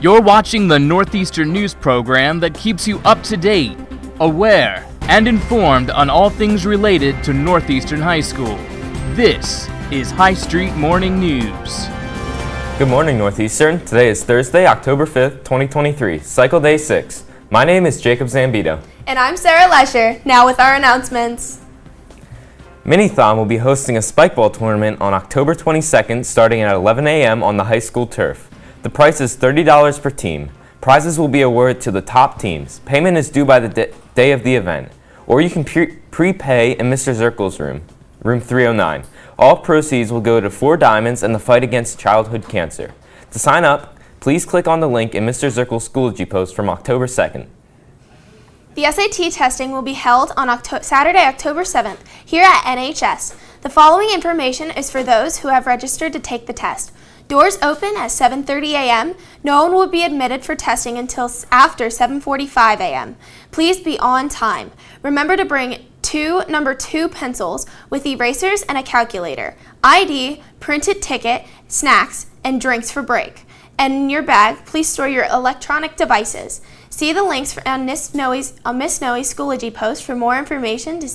You're watching the Northeastern News program that keeps you up to date, aware, and informed on all things related to Northeastern High School. This is High Street Morning News. Good morning, Northeastern. Today is Thursday, October 5th, 2023, Cycle Day 6. My name is Jacob Zambito. And I'm Sarah Lesher. Now with our announcements. Minithon will be hosting a spikeball tournament on October 22nd starting at 11 a.m. on the high school turf. The price is $30 per team. Prizes will be awarded to the top teams. Payment is due by the day of the event. Or you can prepay in Mr. Zirkle's room 309. All proceeds will go to 4 Diamonds and the fight against childhood cancer. To sign up, please click on the link in Mr. Zirkle's Schoology post from October 2nd. The SAT testing will be held on Saturday, October 7th, here at NHS. The following information is for those who have registered to take the test. Doors open at 7:30 a.m. No one will be admitted for testing until after 7:45 a.m. Please be on time. Remember to bring number 2 pencils with erasers and a calculator, ID, printed ticket, snacks, and drinks for break. And in your bag, please store your electronic devices. See the links on Miss Snowy's Schoology post for more information to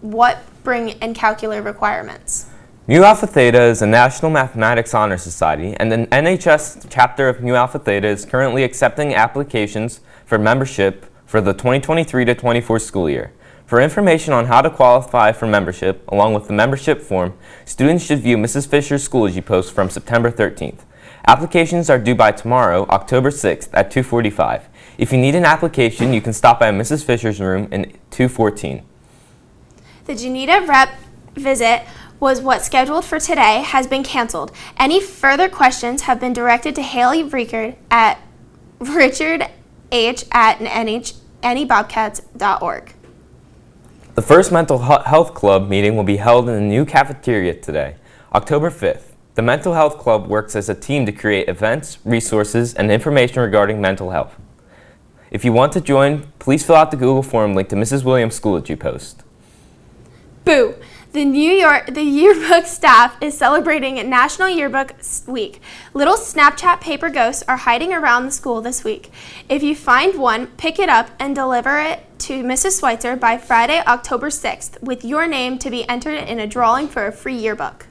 what bring and calculator requirements. Mu Alpha Theta is a National Mathematics Honor Society, and the NHS chapter of Mu Alpha Theta is currently accepting applications for membership for the 2023-24 school year. For information on how to qualify for membership, along with the membership form, students should view Mrs. Fisher's Schoology post from September 13th. Applications are due by tomorrow, October 6th at 2:45. If you need an application, you can stop by Mrs. Fisher's room in 214. The Janita Rep visit was what's scheduled for today has been canceled. Any further questions have been directed to Haley Rickard at richardh@nybobcats.org. The first Mental Health Club meeting will be held in the new cafeteria today, October 5th. The Mental Health Club works as a team to create events, resources, and information regarding mental health. If you want to join, please fill out the Google form linked to Mrs. Williams' Schoology post. Boo! The yearbook staff is celebrating National Yearbook Week. Little Snapchat paper ghosts are hiding around the school this week. If you find one, pick it up and deliver it to Mrs. Schweitzer by Friday, October 6th, with your name to be entered in a drawing for a free yearbook.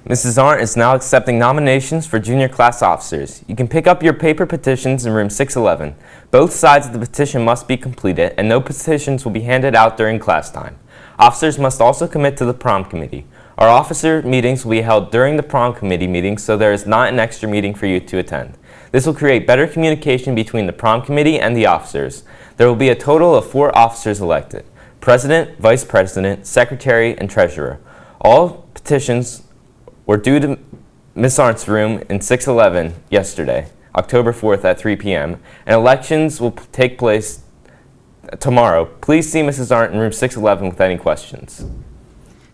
Mrs. Arndt is now accepting nominations for junior class officers. You can pick up your paper petitions in room 611. Both sides of the petition must be completed, and no petitions will be handed out during class time. Officers must also commit to the prom committee. Our officer meetings will be held during the prom committee meetings, so there is not an extra meeting for you to attend. This will create better communication between the prom committee and the officers. There will be a total of 4 officers elected: president, vice president, secretary, and treasurer. All petitions were due to Ms. Arndt's room in 611 yesterday, October 4th at 3 p.m., and elections will take place tomorrow. Please see Mrs. Arndt in room 611 with any questions.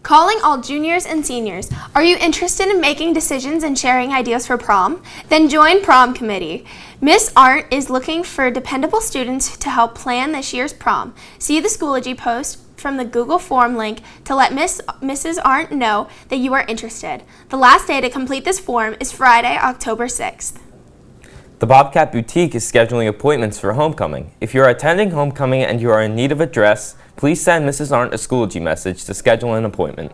Calling all juniors and seniors. Are you interested in making decisions and sharing ideas for prom? Then join Prom Committee. Miss Arndt is looking for dependable students to help plan this year's prom. See the Schoology post from the Google form link to let Mrs. Arndt know that you are interested. The last day to complete this form is Friday, October 6th. The Bobcat Boutique is scheduling appointments for homecoming. If you are attending homecoming and you are in need of a dress, please send Mrs. Arndt a Schoology message to schedule an appointment.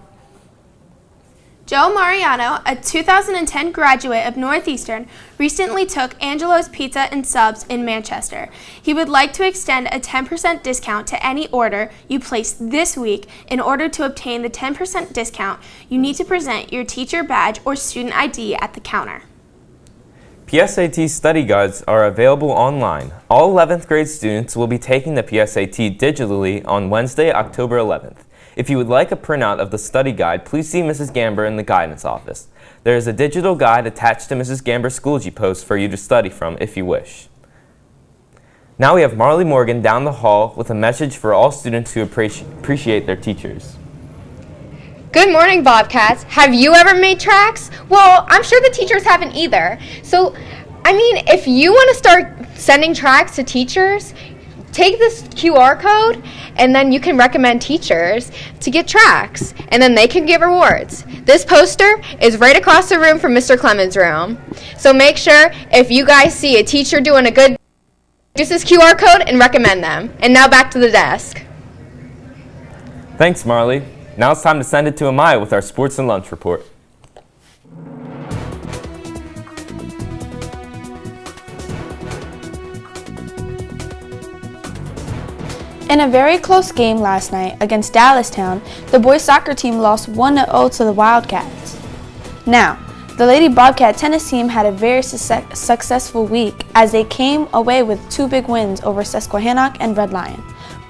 Joe Mariano, a 2010 graduate of Northeastern, recently took Angelo's Pizza and Subs in Manchester. He would like to extend a 10% discount to any order you place this week. In order to obtain the 10% discount, you need to present your teacher badge or student ID at the counter. PSAT study guides are available online. All 11th grade students will be taking the PSAT digitally on Wednesday, October 11th. If you would like a printout of the study guide, please see Mrs. Gamber in the guidance office. There is a digital guide attached to Mrs. Gamber's Schoology post for you to study from if you wish. Now we have Marley Morgan down the hall with a message for all students who appreciate their teachers. Good morning, Bobcats. Have you ever made tracks? Well, I'm sure the teachers haven't either. So, if you want to start sending tracks to teachers, take this QR code and then you can recommend teachers to get tracks and then they can give rewards. This poster is right across the room from Mr. Clemens' room. So make sure if you guys see a teacher doing a good, use this QR code and recommend them. And now back to the desk. Thanks, Marley. Now it's time to send it to Amaya with our sports and lunch report. In a very close game last night against Dallastown, the boys soccer team lost 1-0 to the Wildcats. Now, the Lady Bobcat tennis team had a very successful week as they came away with 2 big wins over Susquehannock and Red Lion,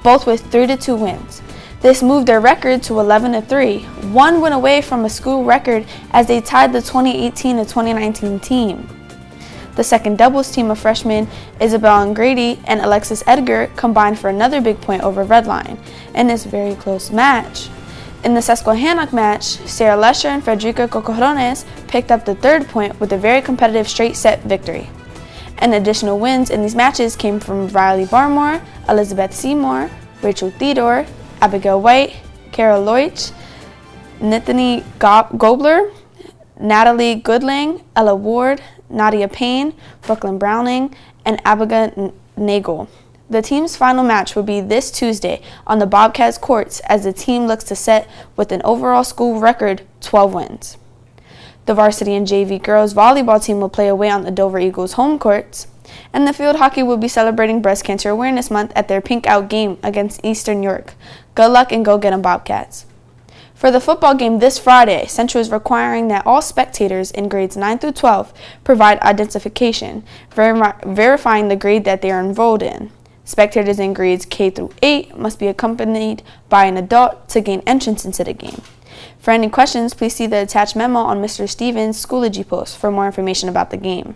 both with 3-2 wins. This moved their record to 11-3, one win away from a school record as they tied the 2018-2019 team. The second doubles team of freshmen Isabel Grady and Alexis Edgar combined for another big point over Red Lion in this very close match. In the Susquehannock match, Sarah Lesher and Frederica Cocorones picked up the 3rd point with a very competitive straight set victory. And additional wins in these matches came from Riley Barmore, Elizabeth Seymour, Rachel Theodore, Abigail White, Carol Leutch, Nithani Gobler, Natalie Goodling, Ella Ward, Nadia Payne, Brooklyn Browning, and Abigail Nagel. The team's final match will be this Tuesday on the Bobcats courts as the team looks to set with an overall school record 12 wins. The varsity and JV girls volleyball team will play away on the Dover Eagles home courts, and the field hockey will be celebrating Breast Cancer Awareness Month at their Pink Out game against Eastern York. Good luck and go get 'em, Bobcats. For the football game this Friday, Central is requiring that all spectators in grades 9 through 12 provide identification, verifying the grade that they are enrolled in. Spectators in grades K through 8 must be accompanied by an adult to gain entrance into the game. For any questions, please see the attached memo on Mr. Stevens' Schoology post for more information about the game.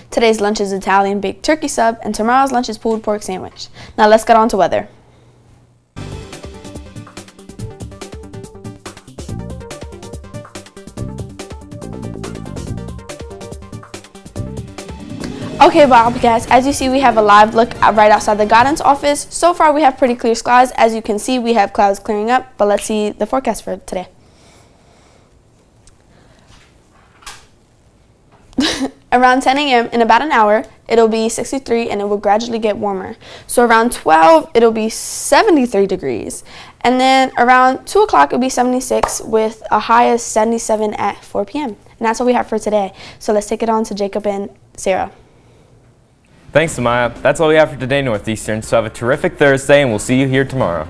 Today's lunch is Italian baked turkey sub, and tomorrow's lunch is pulled pork sandwich. Now let's get on to weather. Okay, Bobcats, as you see, we have a live look right outside the guidance office. So far, we have pretty clear skies. As you can see, we have clouds clearing up, but let's see the forecast for today. Around 10 a.m. in about an hour, it'll be 63 and it will gradually get warmer. So around 12, it'll be 73 degrees. And then around 2 o'clock, it'll be 76 with a high of 77 at 4 p.m. And that's what we have for today. So let's take it on to Jacob and Sarah. Thanks, Amaya. That's all we have for today, Northeastern, so have a terrific Thursday, and we'll see you here tomorrow.